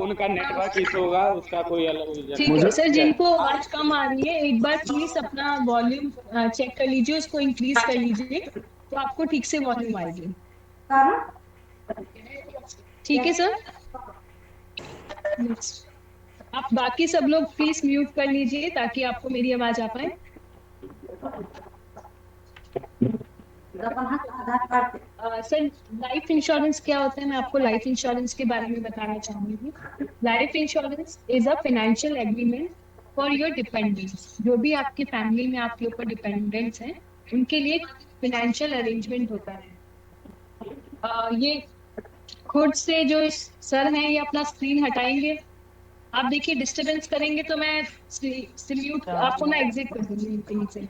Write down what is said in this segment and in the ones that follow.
उनका network issue होगा, उसका कोई अलग रीजन ठीक है। है मुझे सर, ठीक है। जिनको आवाज कम आ रही है एक बार प्लीज अपना वॉल्यूम चेक कर लीजिए, उसको इंक्रीज कर लीजिए तो आपको ठीक से वॉल्यूम आएगी। ठीक है सर। Next. आप बाकी सब लोग प्लीज म्यूट कर लीजिए ताकि आपको मेरी आवाज आ पाए। सर, लाइफ इंश्योरेंस क्या होता है, मैं आपको लाइफ इंश्योरेंस के बारे में बताना चाहूंगी। Life insurance is a financial agreement for your dependents. जो भी आपकी फैमिली में आपके ऊपर डिपेंडेंट्स हैं उनके लिए फाइनेंशियल अरेंजमेंट होता है। ये खुद से जो सर हैं ये अपना स्क्रीन हटाएंगे। आप देखिए डिस्टरबेंस करेंगे तो मैं म्यूट आपको ना एग्जिट कर दूंगी मीटिंग से।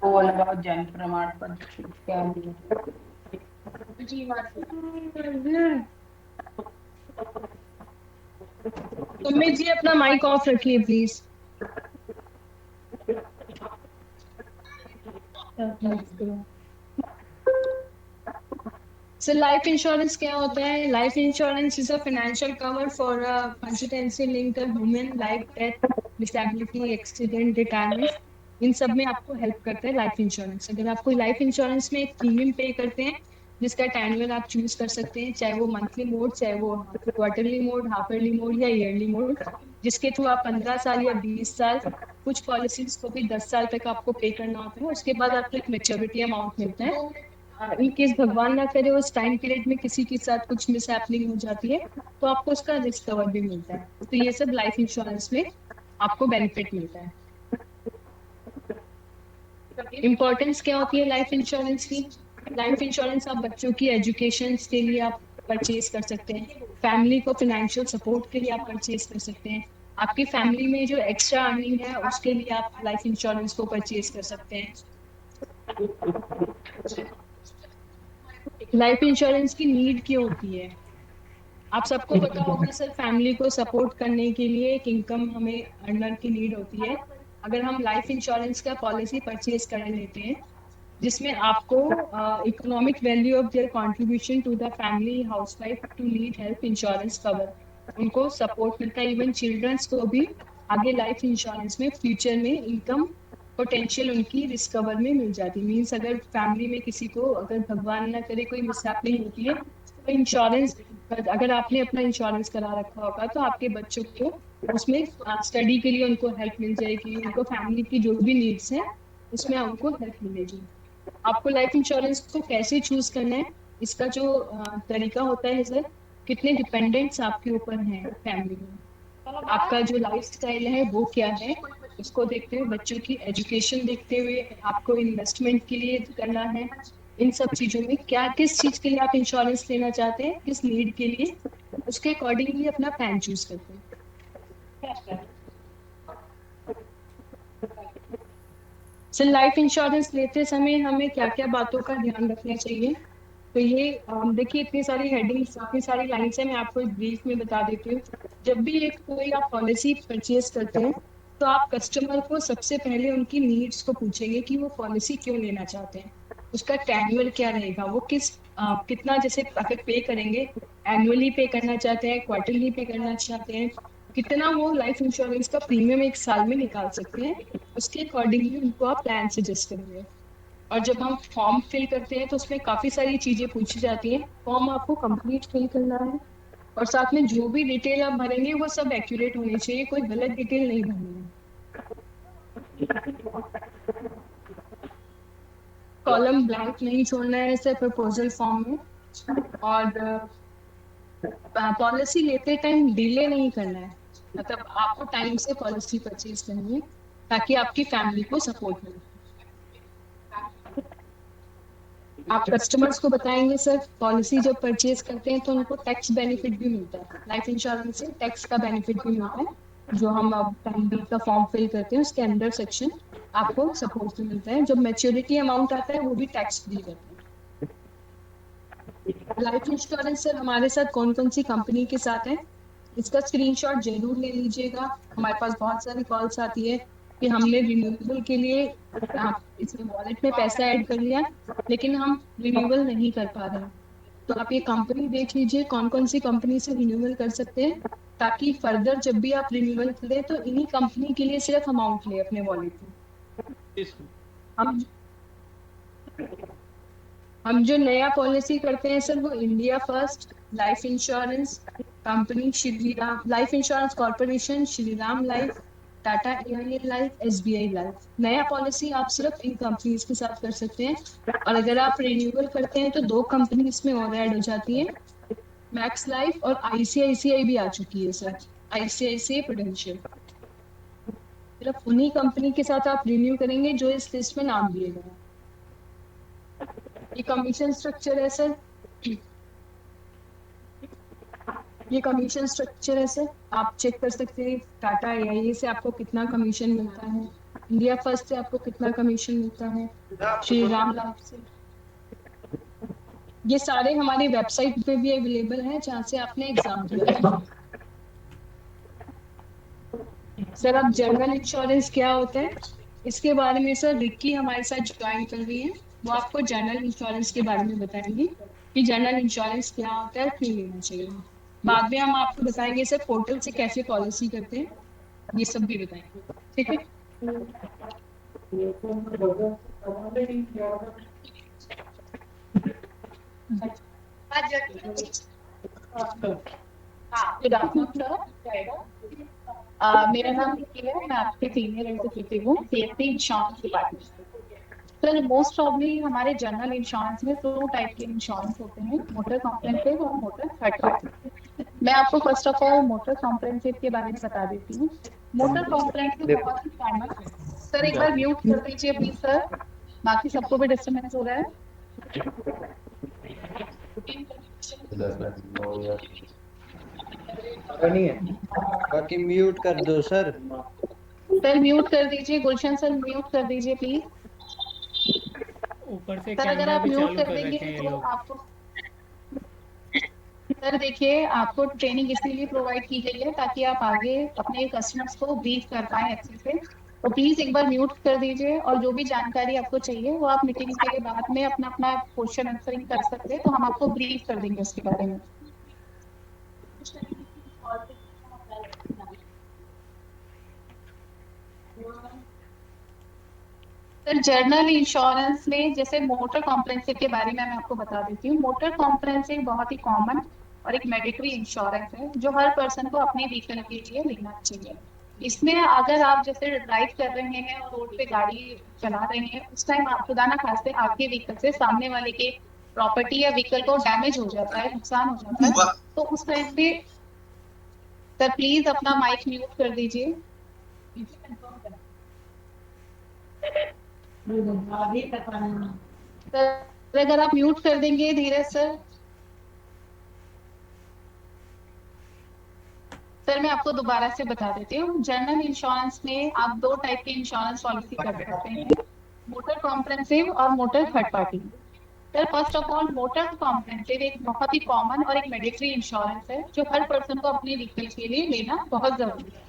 All about जन्म प्रमाण पत्र क्या है? सुमित जी अपना माइक ऑफ रखिए प्लीज। सो लाइफ इंश्योरेंस क्या होता है? Life insurance is a financial cover for a consistency linked human life, death, disability, accident, retirement. इन सब में आपको हेल्प करता है लाइफ इंश्योरेंस। अगर आप कोई लाइफ इंश्योरेंस में एक प्रीमियम पे करते हैं जिसका एनुअल आप चूज कर सकते हैं, चाहे वो मंथली मोड, चाहे वो quarterly mode, half yearly mode या ईयरली मोड, जिसके थ्रू आप 15 साल या 20 साल, कुछ पॉलिसीज को भी 10 साल तक आपको पे करना होता है। उसके बाद आपको एक मेच्योरिटी अमाउंट मिलता है। इन केस भगवान ना करे उस टाइम पीरियड में किसी के साथ कुछ मिस हैपनिंग हो जाती है तो आपको उसका रिस्क कवर भी मिलता है। तो ये सब लाइफ इंश्योरेंस में आपको बेनिफिट मिलता है। इम्पोर्टेंस क्या होती है लाइफ इंश्योरेंस की? लाइफ इंश्योरेंस आप बच्चों की एजुकेशन के लिए आप परचेज कर सकते हैं, फैमिली को फाइनेंशियल सपोर्ट के लिए आप परचेज कर सकते हैं, आपकी फैमिली में जो एक्स्ट्रा अर्निंग है उसके लिए आप लाइफ इंश्योरेंस को परचेज कर सकते हैं। लाइफ इंश्योरेंस की नीड क्यों होती है? आप सबको पता होगा सर, फैमिली को सपोर्ट करने के लिए एक इनकम हमें अर्नर की नीड होती है। अगर हम लाइफ इंश्योरेंस का पॉलिसी परचेज कर लेते हैं जिसमें आपको economic value of their contribution to the family housewife to need health insurance cover, उनको सपोर्ट मिलता है। इवन चिल्ड्रंस को भी आगे लाइफ इंश्योरेंस में फ्यूचर में इनकम पोटेंशियल उनकी रिस्क कवर में मिल जाती है। मीन्स अगर फैमिली में किसी को अगर भगवान ना करे कोई मिसहैपनिंग होती है तो इंश्योरेंस, अगर आपने अपना इंश्योरेंस करा रखा होगा तो आपके बच्चों को उसमें स्टडी के लिए उनको हेल्प मिल जाएगी, उनको फैमिली की जो भी नीड्स हैं उसमें उनको हेल्प मिलेगी। आपको लाइफ इंश्योरेंस को कैसे चूज करना है, इसका जो तरीका होता है सर, कितने डिपेंडेंट्स आपके ऊपर हैं फैमिली में, आपका जो लाइफ स्टाइल है वो क्या है, उसको देखते हुए, बच्चों की एजुकेशन देखते हुए, आपको इन्वेस्टमेंट के लिए करना है, इन सब चीजों में क्या किस चीज के लिए आप इंश्योरेंस लेना चाहते हैं, किस नीड के लिए, उसके अकॉर्डिंगली अपना प्लान चूज करते हैं। सर लाइफ इंश्योरेंस लेते समय हमें क्या क्या बातों का ध्यान रखना चाहिए? तो ये देखिए इतनी सारी हेडिंग्स, इतनी सारी लाइन्स है, मैं आपको एक ब्रीफ में बता देती हूँ। जब भी एक कोई आप पॉलिसी परचेज करते हैं तो आप कस्टमर को सबसे पहले उनकी नीड्स को पूछेंगे कि वो पॉलिसी क्यों लेना चाहते हैं, उसका टेन्यूअल क्या रहेगा, वो कितना, जैसे अगर पे करेंगे, एनुअली पे करना चाहते हैं, क्वार्टरली पे करना चाहते हैं, कितना वो लाइफ इंश्योरेंस का प्रीमियम एक साल में निकाल सकते हैं, उसके अकॉर्डिंगली उनको आप प्लान सजेस्ट करेंगे। और जब हम फॉर्म फिल करते हैं तो उसमें काफी सारी चीजें पूछी जाती हैं, फॉर्म आपको कंप्लीट फिल करना है और साथ में जो भी डिटेल आप भरेंगे वो सब एक्यूरेट होनी चाहिए, कोई गलत डिटेल नहीं भरनी है। कॉलम ब्लैंक नहीं छोड़ना है ऐसे प्रपोजल फॉर्म में। और पॉलिसी लेते टाइम डिले नहीं करना है, मतलब आपको टाइम से पॉलिसी परचेज करनी है ताकि आपकी फैमिली को सपोर्ट मिले। आप कस्टमर्स को बताएंगे सर, पॉलिसी जब परचेज करते हैं तो उनको टैक्स बेनिफिट भी मिलता है, लाइफ इंश्योरेंस से टैक्स का बेनिफिट भी मिलता है। जो हम अब टाइम बिल का फॉर्म फिल करते हैं उसके अंदर सेक्शन आपको सपोर्ट भी मिलता है। जब मैच्योरिटी अमाउंट आता है वो भी टैक्स फ्री रहता है। लाइफ इंश्योरेंस सर हमारे साथ कौन कौन सी कंपनी के साथ है, इसका स्क्रीनशॉट जरूर ले लीजिएगा। हमारे पास बहुत सारी कॉल्स आती है कि हमने रिन्यूएबल के लिए इसमें वॉलेट में पैसा ऐड कर लिया, लेकिन हम रिन्यूएबल नहीं कर पा रहे हैं। तो आप ये कंपनी देख लीजिए कौन कौन सी कंपनी से रिन्यूएबल कर सकते हैं, ताकि फर्दर जब भी आप रिन्यूएबल करें तो इन्हीं कंपनी के लिए सिर्फ अमाउंट ले अपने वॉलेट में। हम हम जो नया पॉलिसी करते हैं सर वो India first life insurance company, Shriram life insurance corporation, Shriram life, Tata AIA life, SBI life. नया पॉलिसी आप सिर्फ इन कंपनीज के साथ कर सकते हैं। और अगर आप रिन्यूअल करते हैं तो दो कंपनी इसमें और ऐड हो जाती है, मैक्स लाइफ और आईसीआईसीआई भी आ चुकी है सर, आईसीआईसीआई प्रूडेंशियल। सिर्फ उन्हीं कंपनी के साथ आप रिन्यू करेंगे जो इस लिस्ट में नाम दिए गए हैं। ये कमीशन स्ट्रक्चर है सर, ये कमीशन स्ट्रक्चर है सर, आप चेक कर सकते हैं टाटा एआईए से आपको कितना कमीशन मिलता है, इंडिया फर्स्ट से आपको कितना कमीशन मिलता है, श्री राम लाइफ से। ये सारे हमारी वेबसाइट पे भी अवेलेबल हैं जहाँ से आपने एग्जाम दिया है। सर अब जनरल इंश्योरेंस क्या होता है इसके बारे में सर रिक्की हमारे साथ ज्वाइन कर रही है, वो आपको जनरल इंश्योरेंस के बारे में बताएंगी कि जनरल इंश्योरेंस क्या होता है, क्यों लेना चाहिए। बाद में हम आपको बताएंगे सर पोर्टल से कैसे पॉलिसी करते हैं, ये सब भी बताएंगे, ठीक है। Good afternoon sir. मेरा नाम रिकी है, मैं आपके सीनियर एग्जीक्यूटिव हूँ CSC insurance department. Sir most probably हमारे जनरल इंश्योरेंस में दो टाइप के इंश्योरेंस होते हैं, मोटर कॉम्प्रिहेंसिव और मोटर थर्ड पार्टी। मैं आपको first of all motor comprehensive के बारे में बता देती हूँ। मोटर कॉम्प्रिहेंसिव बहुत ही कॉमन है। सर एक बार म्यूट कर दीजिए प्लीज सर, बाकी सबको भी डिस्टर्बेंस हो रहा है। नहीं है, बाकी म्यूट कर दो सर। सर म्यूट कर दीजिए, गुलशन सर म्यूट कर दीजिए प्लीज। ऊपर से सर अगर कैमरा आप भी म्यूट चालू कर कर देंगे रखे हैं तो लोग। आपको सर देखिए आपको ट्रेनिंग इसीलिए प्रोवाइड की गई है ताकि आप आगे अपने कस्टमर्स को ब्रीफ कर पाए अच्छे से। तो प्लीज एक बार म्यूट कर दीजिए और जो भी जानकारी आपको चाहिए वो आप मीटिंग के बाद में अपना अपना क्वेश्चन आंसरिंग कर सकते हैं, तो हम आपको ब्रीफ कर देंगे उसके बारे में। सर जर्नल इंश्योरेंस में जैसे मोटर कॉम्प्रिहेंसिव के बारे में मैं आपको बता देती हूँ। मोटर कॉम्प्रिहेंसिव बहुत ही कॉमन और एक मैंडेटरी इंश्योरेंस है जो हर पर्सन को अपने व्हीकल के लिए लेना चाहिए। इसमें अगर आप जैसे ड्राइव कर रहे हैं और रोड पे गाड़ी चला रहे हैं, उस टाइम आप खुदा ना खास्ते आपके व्हीकल से सामने वाले के प्रॉपर्टी या व्हीकल को डैमेज हो जाता है, नुकसान हो जाता है, तो उस टाइम पे सर प्लीज अपना माइक म्यूट कर दीजिए। सर अगर आप म्यूट कर देंगे धीरज सर। सर मैं आपको दोबारा से बता देती हूँ, जनरल इंश्योरेंस में आप दो टाइप के इंश्योरेंस पॉलिसी कर सकते हैं, मोटर कॉम्प्रिहेंसिव और motor third party. Sir first of all motor comprehensive एक बहुत ही कॉमन और एक मैंडेटरी इंश्योरेंस है जो हर पर्सन को अपने व्हीकल के लिए लेना बहुत जरूरी है।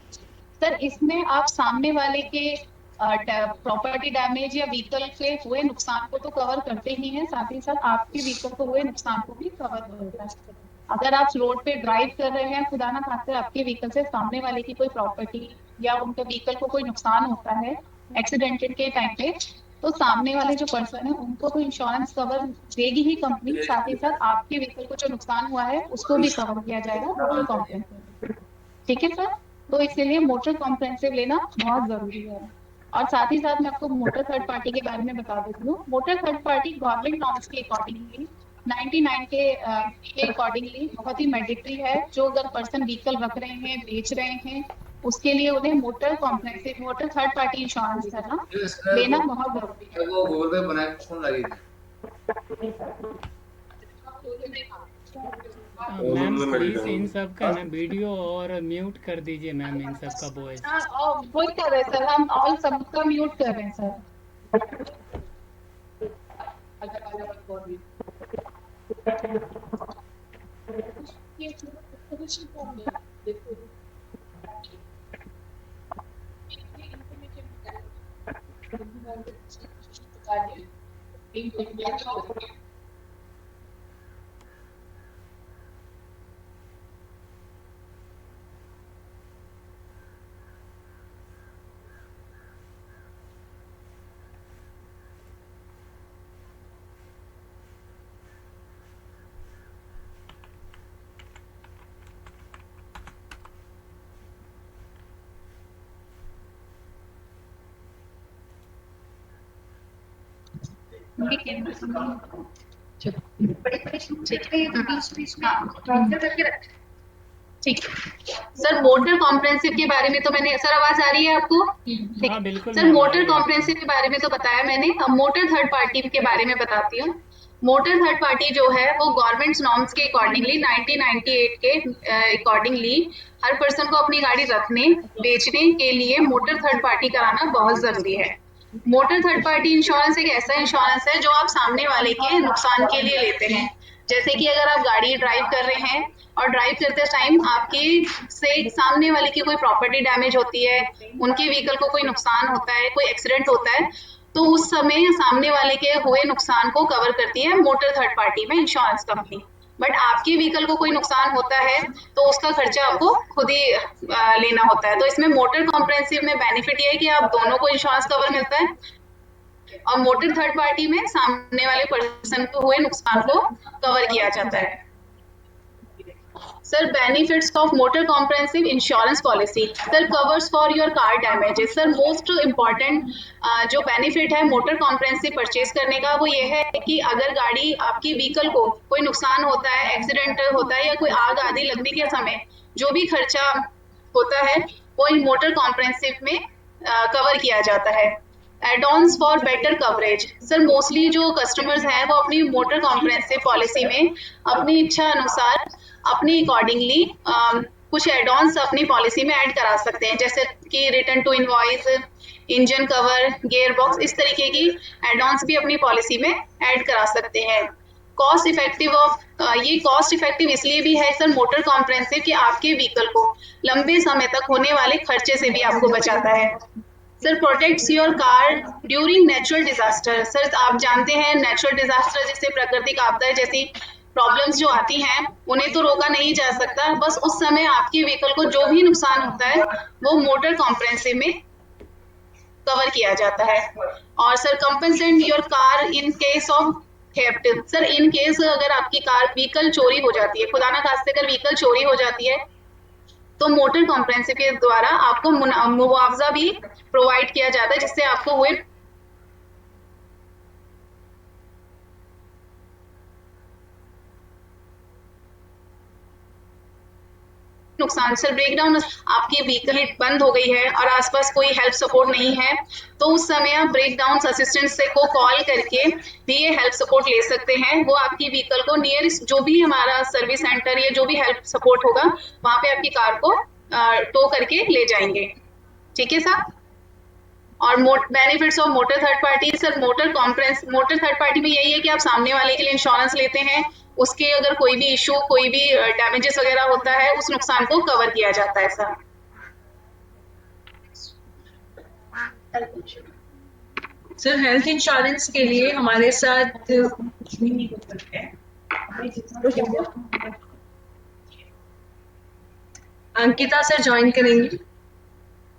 सर इसमें आप सामने वाले के प्रॉपर्टी डैमेज या व्हीकल से हुए नुकसान को तो कवर करते ही हैं, साथ ही साथ आपके व्हीकल को हुए नुकसान को भी कवर करता है। अगर आप रोड पे ड्राइव कर रहे हैं, खुदा ना खास्ते आपके व्हीकल से सामने वाले की कोई प्रॉपर्टी या उनके व्हीकल को कोई नुकसान होता है एक्सीडेंटेड के टाइम पे, तो सामने वाले जो पर्सन है उनको तो इंश्योरेंस कवर देगी ही कंपनी, साथ ही साथ आपके व्हीकल को जो नुकसान हुआ है उसको भी कवर किया जाएगा मोटर कॉम्प्रिहेंसिव। ठीक है सर, तो इसलिए मोटर कॉम्प्रिहेंसिव लेना बहुत जरूरी है। और साथ ही साथ मैं आपको मोटर थर्ड पार्टी के बारे में बता देती हूँ। Motor third party government norms के अकॉर्डिंगली 99 के अकॉर्डिंगली बहुत ही मैंडेटरी है। जो अगर पर्सन व्हीकल रख रहे हैं, बेच रहे हैं, उसके लिए उन्हें motor comprehensive motor third party insurance करना लेना बहुत जरूरी है। वो गूगल पे बनाए फोन लगी मैम प्लीज इन सब का ना वीडियो और म्यूट कर दीजिए मैम, इन सब का वॉइस। वही कर रहे हैं सर, हम ऑल सबका म्यूट कर रहे हैं सर। ठीक है सर, मोटर कॉम्प्रेहेंसिव के बारे में तो मैंने, सर आवाज आ रही है आपको? ठीक हाँ है बिल्कुल सर, मैम, आ मोटर रही है। कॉम्प्रेहेंसिव के बारे में तो बताया मैंने। अब मोटर थर्ड पार्टी के बारे में बताती हूँ। मोटर थर्ड पार्टी जो है वो गवर्नमेंट नॉर्म्स के अकॉर्डिंगली 1998 के अकॉर्डिंगली हर पर्सन को अपनी गाड़ी रखने बेचने के लिए मोटर थर्ड पार्टी कराना बहुत जरूरी है। मोटर थर्ड पार्टी इंश्योरेंस एक ऐसा इंश्योरेंस है जो आप सामने वाले के नुकसान के लिए लेते हैं। जैसे कि अगर आप गाड़ी ड्राइव कर रहे हैं और ड्राइव करते टाइम आपके से सामने वाले की कोई प्रॉपर्टी डैमेज होती है, उनके व्हीकल को कोई नुकसान होता है, कोई एक्सीडेंट होता है, तो उस समय सामने वाले के हुए नुकसान को कवर करती है मोटर थर्ड पार्टी में इंश्योरेंस कंपनी। बट आपके व्हीकल को कोई नुकसान होता है तो उसका खर्चा आपको खुद ही लेना होता है। तो इसमें मोटर कॉम्प्रेहेंसिव में बेनिफिट ये है कि आप दोनों को इंश्योरेंस कवर मिलता है, और मोटर थर्ड पार्टी में सामने वाले पर्सन को हुए नुकसान को कवर किया जाता है। Sir benefits of motor comprehensive insurance policy, sir covers for your car damages. Sir most important जो बेनिफिट है मोटर कॉम्प्रेहेंसिव परचेज करने का वो ये है कि अगर गाड़ी आपकी व्हीकल को कोई नुकसान होता है, एक्सीडेंट होता है या कोई आग आदि लगने के समय जो भी खर्चा होता है वो इन मोटर कॉम्प्रेहेंसिव में कवर किया जाता है। Add-ons for better coverage, sir mostly जो कस्टमर्स हैं वो अपनी मोटर कॉम्प्रेहेंसिव पॉलिसी में अपनी इच्छा अनुसार अपनी अकॉर्डिंगली कुछ एड-ऑन्स अपनी पॉलिसी में ऐड करा सकते हैं, जैसे कि return to invoice, engine cover, gear box, इस तरीके की एड-ऑन्स भी अपनी पॉलिसी में ऐड करा सकते हैं। कॉस्ट इफेक्टिव ये कॉस्ट इफेक्टिव इसलिए भी है सर मोटर कॉम्प्रेहेंसिव कि आपके व्हीकल को लंबे समय तक होने वाले खर्चे से भी आपको बचाता है। Sir protects your car during natural disaster. Sir आप जानते हैं नेचुरल डिजास्टर जैसे प्राकृतिक आपदाएं जैसी प्रॉब्लम्स जो आती हैं उन्हें तो रोका नहीं जा सकता, बस उस समय आपके व्हीकल को जो भी नुकसान होता है वो मोटर कॉम्प्रेहेंसिव में कवर किया जाता है। और sir compensate your car in case of theft. Sir in case अगर आपकी कार व्हीकल चोरी हो जाती है, खुदा ना खास्ते अगर व्हीकल चोरी हो जाती है तो मोटर कॉम्प्रेहेंसिव के द्वारा आपको मुआवजा भी प्रोवाइड किया जाता है, जिससे आपको हुए नुकसान। सर ब्रेकडाउन, आपकी व्हीकल बंद हो गई है और आसपास कोई हेल्प सपोर्ट नहीं है तो उस समय आप ब्रेकडाउन असिस्टेंट से को कॉल करके भी ये हेल्प सपोर्ट ले सकते हैं। वो आपकी व्हीकल को नियरेस्ट जो भी हमारा सर्विस सेंटर या जो भी हेल्प सपोर्ट होगा वहां पे आपकी कार को टो करके ले जाएंगे। ठीक है सर। और benefits of motor third party, sir motor third party में यही है कि आप सामने वाले के लिए इंश्योरेंस लेते हैं, उसके अगर कोई भी इशू, कोई भी डैमेजेस वगैरह होता है उस नुकसान को कवर किया जाता है सर। सर हेल्थ इंश्योरेंस के लिए हमारे साथ अंकिता सर ज्वाइन करेंगी,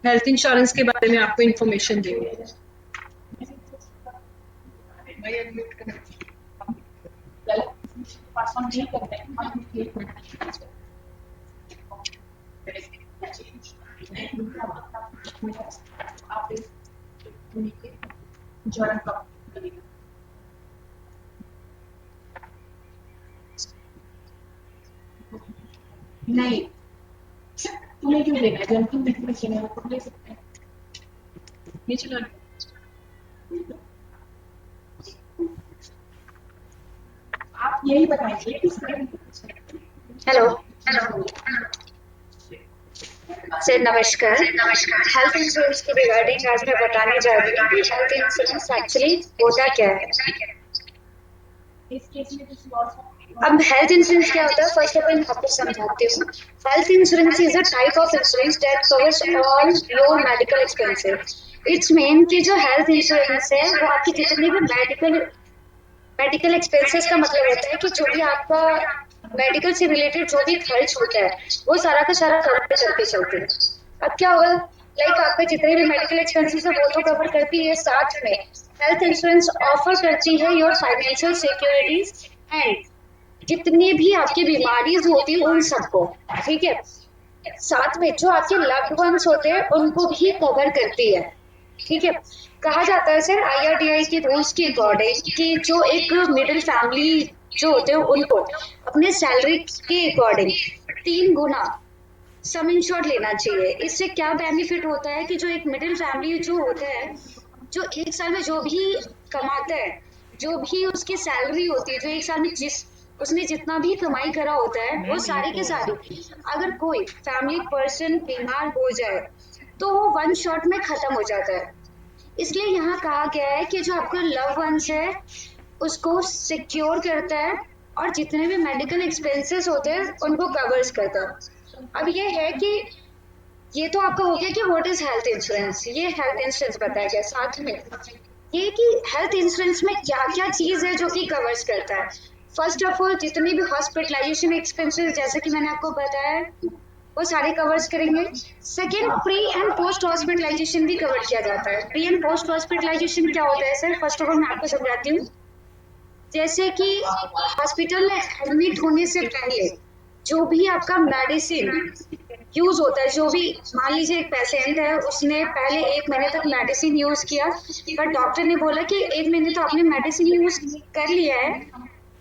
हेल्थ इंश्योरेंस के बारे में आपको इंफॉर्मेशन देंगे। नहीं तुम्हें क्यों लेना है, जंपिंग बिजनेस चैनल को ले सकते हैं, ये चला। आप यही बताइए किस तरह। हेलो सर, नमस्कार। हेल्थ इंश्योरेंस के रिगार्डिंग आज मैं बताने जा रही हूँ कि हेल्थ इंश्योरेंस एक्चुअली होता क्या है। इस केस में कुछ लॉस अब हेल्थ इंश्योरेंस क्या होता है, फर्स्ट ऑफ ऑल मैं आपको समझाती हूँ। Health insurance is a type of insurance that covers all your medical expenses. It's main कि जो हेल्थ इंश्योरेंस है वो आपकी जितनी भी मेडिकल एक्सपेंसेस का मतलब होता है कि जो भी आपका मेडिकल से रिलेटेड जो भी खर्च होता है वो सारा का सारा कवर करके चलते हैं। अब क्या होगा, लाइक आपके जितने भी मेडिकल एक्सपेंसेस है वो तो कवर करती है, साथ में हेल्थ इंश्योरेंस ऑफर करती है योर फाइनेंशियल सिक्योरिटीज एंड जितनी भी आपकी बीमारीज होती है उन सबको, ठीक है। साथ में जो आपके लव्ड वंस होते हैं उनको भी कवर करती है, ठीक है। कहा जाता है सर आईआरडीआई के रूल्स के अकॉर्डिंग कि जो एक मिडिल फैमिली जो होते हैं उनको अपने सैलरी के अकॉर्डिंग 3 गुना सम इंश्योर्ड लेना चाहिए। इससे क्या बेनिफिट होता है कि जो एक मिडिल फैमिली जो होता है, जो एक साल में जो भी कमाता है, जो भी उसकी सैलरी होती है, जो एक साल में उसने जितना भी कमाई करा होता है वो सारी के सारी, अगर कोई फैमिली पर्सन बीमार हो जाए तो वो 1 शॉट में खत्म हो जाता है। इसलिए यहाँ कहा गया है कि जो आपका लव वंस है उसको सिक्योर करता है और जितने भी मेडिकल एक्सपेंसेस होते हैं उनको कवर्स करता है। अब ये है कि ये तो आपका हो गया कि व्हाट इज हेल्थ इंश्योरेंस, ये हेल्थ इंश्योरेंस बताया गया। साथ में ये कि हेल्थ इंश्योरेंस में क्या क्या चीज है जो कि कवर्स करता है। फर्स्ट ऑफ ऑल जितनी भी हॉस्पिटलाइजेशन एक्सपेंसेस जैसे कि मैंने आपको बताया वो सारे कवर्स करेंगे। Second, pre and post hospitalisation भी कवर किया जाता है। प्री एंड पोस्ट हॉस्पिटलाइजेशन क्या होता है सर, फर्स्ट ऑफ ऑल मैं आपको समझाती हूँ। जैसे कि हॉस्पिटल में एडमिट होने से पहले जो भी आपका मेडिसिन यूज होता है, जो भी मान लीजिए एक पेशेंट है उसने पहले 1 महीने तक मेडिसिन यूज किया, पर डॉक्टर ने बोला कि 1 महीने तो आपने मेडिसिन यूज कर लिया है,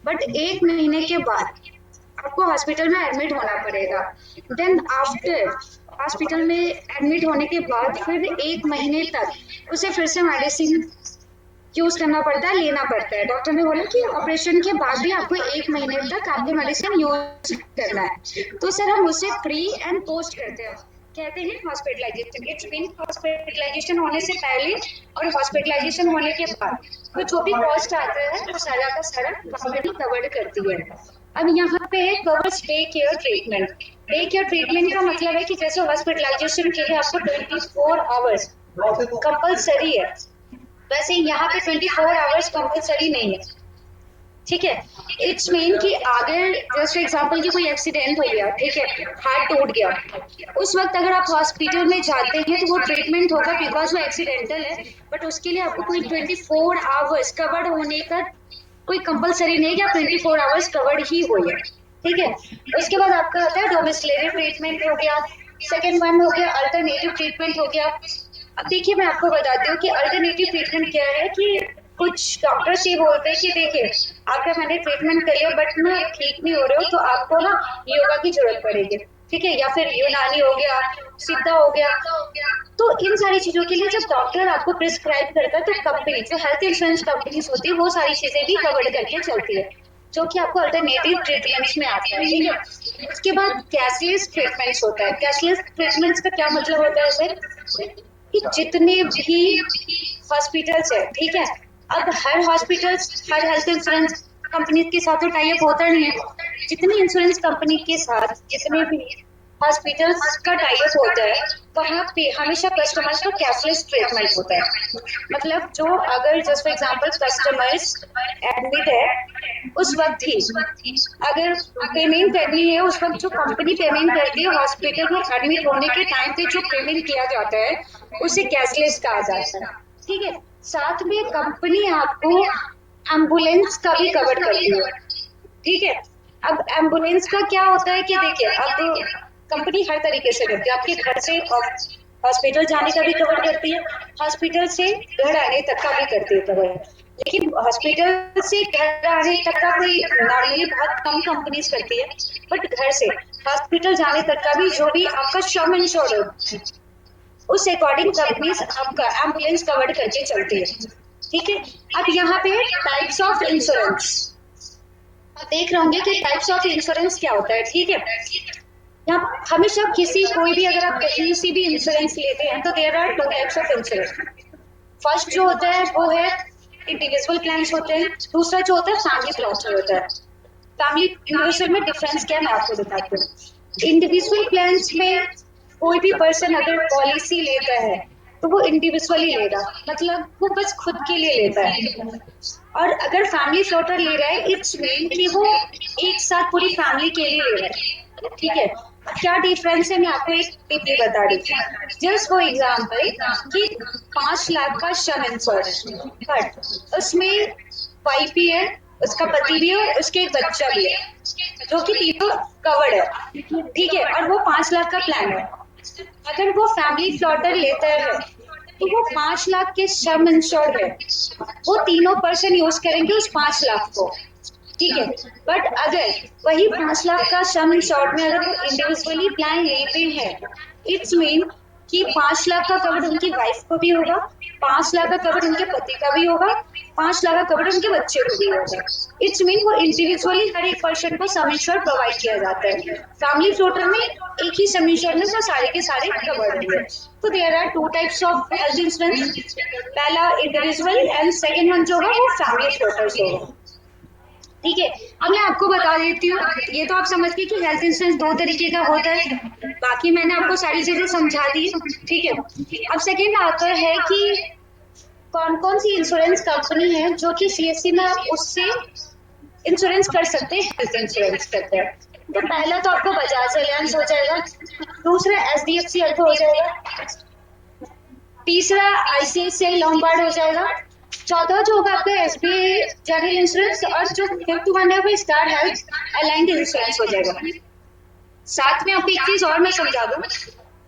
बट 1 महीने के बाद आपको हॉस्पिटल में एडमिट होना पड़ेगा। देन आफ्टर हॉस्पिटल में एडमिट होने के बाद फिर 1 महीने तक उसे फिर से मेडिसिन यूज करना पड़ता है, लेना पड़ता है। डॉक्टर ने बोला कि ऑपरेशन के बाद भी आपको 1 महीने तक आपकी मेडिसिन यूज करना है। तो सर हम उसे प्री एंड पोस्ट करते हैं, कहते हैं हॉस्पिटलाइजेशन। इट्स मीन हॉस्पिटलाइजेशन होने से पहले और हॉस्पिटलाइजेशन होने के बाद तो जो भी कॉस्ट आता है वो सारा का सारा कंपनी कवर करती है। अब यहाँ पे है covers day care treatment. Day care treatment का मतलब है कि जैसे हॉस्पिटलाइजेशन के लिए आपको 24 आवर्स कंपल्सरी है, वैसे यहाँ पे 24 आवर्स कंपल्सरी नहीं है, ठीक है। इट्स मीन कि अगर जस्ट एग्जांपल कि कोई एक्सीडेंट हो गया, ठीक है, हार्ट टूट गया, उस वक्त अगर आप हॉस्पिटल में जाते हैं तो वो ट्रीटमेंट होगा बिकॉज वो एक्सीडेंटल है, बट उसके लिए आपको कोई 24 आवर्स कवर्ड होने का कोई कंपल्सरी नहीं कि आप 24 आवर्स कवर्ड ही हो, ठीक है। उसके बाद आपका आता है डोमिसिलियरी ट्रीटमेंट हो गया। सेकेंड वन हो गया अल्टरनेटिव ट्रीटमेंट हो गया। अब देखिए मैं आपको बताती हूँ कि अल्टरनेटिव ट्रीटमेंट क्या है कि कुछ डॉक्टर्स ये बोलते हैं कि देखिए आपका मैंने ट्रीटमेंट कर लिया बट ना ठीक नहीं हो रहे हो तो आपको ना योगा की जरूरत पड़ेगी, ठीक है, या फिर यूनानी हो गया, सिद्धा हो गया। तो इन सारी चीजों के लिए जब डॉक्टर आपको प्रिस्क्राइब करता है तो कंपनी जो हेल्थ इंश्योरेंस कंपनीज होती है वो सारी चीजें भी कवर करके चलती है, जो कि आपको अल्टरनेटिव ट्रीटमेंट्स में आता है, ठीक है। उसके बाद कैशलेस ट्रीटमेंट्स होता है। कैशलेस ट्रीटमेंट्स का क्या मतलब होता है सर कि जितने भी हॉस्पिटल्स है, ठीक है, अब हर हॉस्पिटल्स हर हेल्थ इंश्योरेंस कंपनी के साथ तो टाई अप होता नहीं है। जितनी इंश्योरेंस कंपनी के साथ जितने भी हॉस्पिटल्स का टाई अप होता है वहाँ पे हमेशा कस्टमर्स को कैशलेस ट्रीटमेंट होता है। मतलब जो अगर just for example customers admit है उस वक्त ही अगर पेमेंट करनी है, उस वक्त जो कंपनी पेमेंट करती है हॉस्पिटल में एडमिट होने के टाइम पे जो पेमेंट किया जाता है उसे कैशलेस कहा जाता है, ठीक है। साथ में कंपनी आपको एम्बुलेंस का भी कवर करती है, ठीक है। अब एम्बुलेंस का क्या होता है कि देखिए अब कंपनी हर तरीके से करती है, आपके घर से हॉस्पिटल जाने का भी कवर करती है, हॉस्पिटल से घर आने तक का भी करती है कवर। लेकिन हॉस्पिटल से घर आने तक का कोई नॉर्मली बहुत कम कंपनीज करती है, बट घर से हॉस्पिटल जाने तक का भी जो भी आपका सम इंश्योरेंस उस अकॉर्डिंग कंपनीज आपका एम्बुलेंस कवर करके चलती है, ठीक है। अब यहाँ पे टाइप्स ऑफ इंश्योरेंस आप देख रहे होंगे कि टाइप्स ऑफ इंश्योरेंस क्या होता है, ठीक है। यहाँ हमेशा किसी कोई भी अगर आप कहीं से भी इंश्योरेंस लेते हैं तो there are 2 types of insurance. First जो होता है वो है इंडिविजुअल प्लान्स होते हैं, दूसरा जो होता है फैमिली प्लान्स होता है। फैमिली इंडिविजुअल में डिफरेंस क्या है मैं आपको बताती हूँ। इंडिविजुअल प्लान्स में कोई भी पर्सन अगर पॉलिसी लेता है तो वो इंडिविजुअली लेगा, मतलब वो बस खुद के लिए लेता है। और अगर फैमिली फ्लोटर ले रहा है इट्स मीन कि वो एक साथ पूरी फैमिली के लिए ले रहा है, ठीक है। क्या डिफरेंस है मैं आपको एक टिप बता रही थी। जस्ट फॉर एग्जाम्पल कि 5 लाख का सम इंश्योरेंस, बट उसमें वाइफ भी है, उसका पति भी है, उसके एक बच्चा भी है, जो कि तीनों कवर्ड है, ठीक है। और वो 5 लाख का प्लान है। अगर वो फैमिली फ्लॉटर लेता है तो वो 5 लाख के सम इंश्योर्ड है, वो तीनों पर्सन यूज करेंगे उस 5 लाख को, ठीक है। बट अगर वही 5 लाख का सम इंश्योर्ड में अगर वो इंडिविजुअली प्लान लेते हैं इट्स मीन कि 5 लाख का कवर उनकी वाइफ को भी होगा, 5 लाख का कवर उनके पति का भी होगा, 5 लाख का कवर उनके बच्चे को भी होगा। इट्स मीन वो इंडिविजुअली हर एक पर्सन को सम इंश्योर प्रोवाइड किया जाता है। फैमिली फ्लोटर में एक ही सम इंश्योर में वो सारे के सारे कवर्ड है। तो there are 2 types of health insurance, पहला इंडिविजुअल एंड सेकंड वन जो होगा वो फैमिली फ्लोटर्स होगा, ठीक है। अब मैं आपको बता देती हूँ, ये तो आप समझ गए कि हेल्थ इंश्योरेंस 2 तरीके का होता है, बाकी मैंने आपको सारी चीजें समझा दी, ठीक है। अब सेकेंड आता है कि कौन कौन सी इंश्योरेंस कंपनी है जो कि सीएससी में आप उससे इंश्योरेंस कर सकते हैं, हेल्थ इंश्योरेंस करते हैं। तो पहला तो आपको बजाज एलियांज हो जाएगा, दूसरा एचडीएफसी अर्को हो जाएगा, तीसरा आईसीआईसीआई लॉम्बार्ड हो जाएगा, चौथा जो होगा आपका एसबीआई जनरल इंश्योरेंस, और जो फिफ्थ वन है वो स्टार हेल्थ अलाइंड इंश्योरेंस हो जाएगा। साथ में आपको एक चीज और मैं समझा दूं,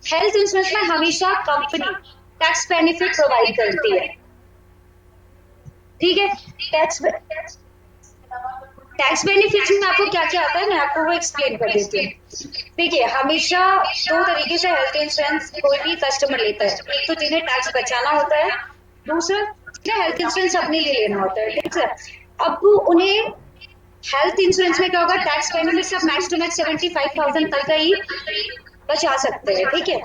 हेल्थ इंश्योरेंस में हमेशा कंपनी टैक्स बेनिफिट प्रोवाइड करती है, ठीक है। टैक्स बेनिफिट्स में आपको क्या क्या आता है मैं आपको वो एक्सप्लेन कर देती हूँ। देखिए हमेशा 2 तरीके से हेल्थ इंश्योरेंस कोई भी कस्टमर लेता है, एक तो जिन्हें टैक्स बचाना होता है, दूसरा हेल्थ इंश्योरेंस अपने लिए लेना होता है, ठीक है। अब उन्हें हेल्थ इंश्योरेंस में क्या होगा, टैक्स बेनिफिट से मैक्स टू मैक्स 75,000 तक का ही बचा सकते हैं, ठीक है।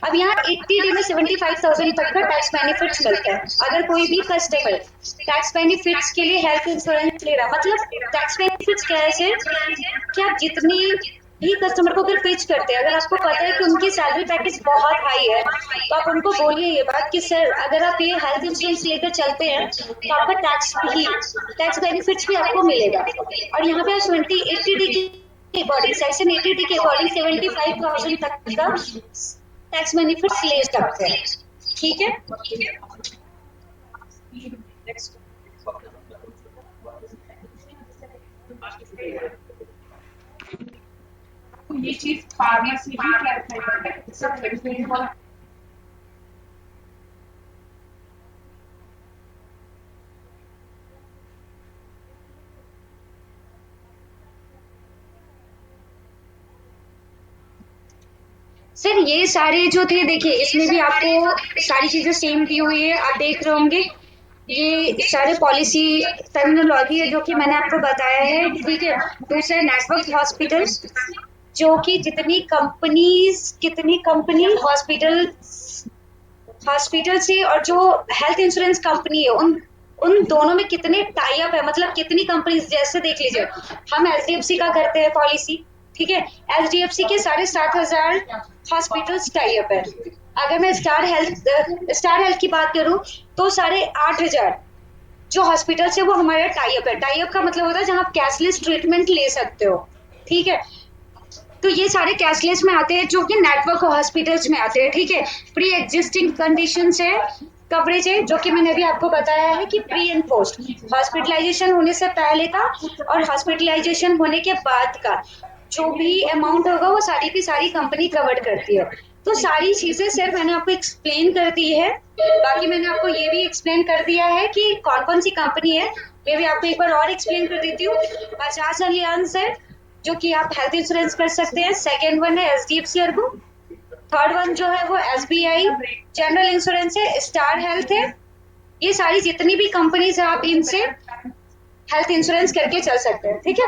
अब यहाँ 80 डे में 75,000 तक का टैक्स बेनिफिट्स मिलता है। अगर कोई भी कस्टमर टैक्स बेनिफिट्स के लिए हेल्थ इंश्योरेंस ले रहा, मतलब टैक्स बेनिफिट्स कैसे कि आप जितनी भी कस्टमर को अगर पिच करते हैं, अगर आपको पता है कि उनकी सैलरी पैकेज बहुत हाई है तो आप उनको बोलिए ये बात कि सर अगर आप ये हेल्थ इंश्योरेंस लेकर चलते हैं तो आपका टैक्स बेनिफिट्स भी आपको मिलेगा। और यहाँ पे 80 डी के अकॉर्डिंग, सेक्शन 80 डी के अकॉर्डिंग 75,000 तक का टैक्स बेनिफिट्स ले सकते हैं, ठीक है। ये चीज फार्मेसी भी क्लैरिफाई करना है, सब मेडिसिन सर ये सारे जो थे देखिए इसमें भी आपको सारी चीजें सेम दी हुई है, आप देख रहे होंगे ये सारे पॉलिसी टर्मिनोलॉजी है जो कि मैंने आपको बताया है, ठीक है। दूसरा नेटवर्क हॉस्पिटल्स, जो कि जितनी कंपनी हॉस्पिटल से और जो हेल्थ इंश्योरेंस कंपनी है उन दोनों में कितने टाई अप है, मतलब कितनी कंपनीज, जैसे देख लीजिए हम एचडीएफसी का करते हैं पॉलिसी, ठीक है। एचडीएफसी के 7,500 हॉस्पिटल्स टाई अप है। अगर मैं स्टार हेल्थ की बात करूं तो 8,500 जो हॉस्पिटल्स है वो हमारा टाई अप है। टाई अप का मतलब होता है जहां आप कैशलेस ट्रीटमेंट ले सकते हो, ठीक है। तो ये सारे कैशलेस में आते हैं जो कि नेटवर्क हॉस्पिटल्स में आते हैं, ठीक है। प्री एग्जिस्टिंग कंडीशन है, कवरेज है जो कि मैंने अभी आपको बताया है कि प्री एंड पोस्ट, हॉस्पिटलाइजेशन होने से पहले का और हॉस्पिटलाइजेशन होने के बाद का जो भी अमाउंट होगा वो सारी की सारी कंपनी कवर करती है। तो सारी चीजें सिर्फ मैंने आपको एक्सप्लेन कर दी है, बाकी मैंने आपको ये भी एक्सप्लेन कर दिया है कि कौन कौन सी कंपनी है, मैं भी आपको एक बार और एक्सप्लेन कर देती हूँ। बजाज एलियांज है जो कि आप हेल्थ इंश्योरेंस कर सकते हैं, सेकेंड वन है एचडीएफसी अर्को, थर्ड वन जो है वो एसबीआई जनरल इंश्योरेंस है, स्टार हेल्थ है। ये सारी जितनी भी कंपनीज है आप इनसे हेल्थ इंश्योरेंस करके चल सकते हैं, ठीक है।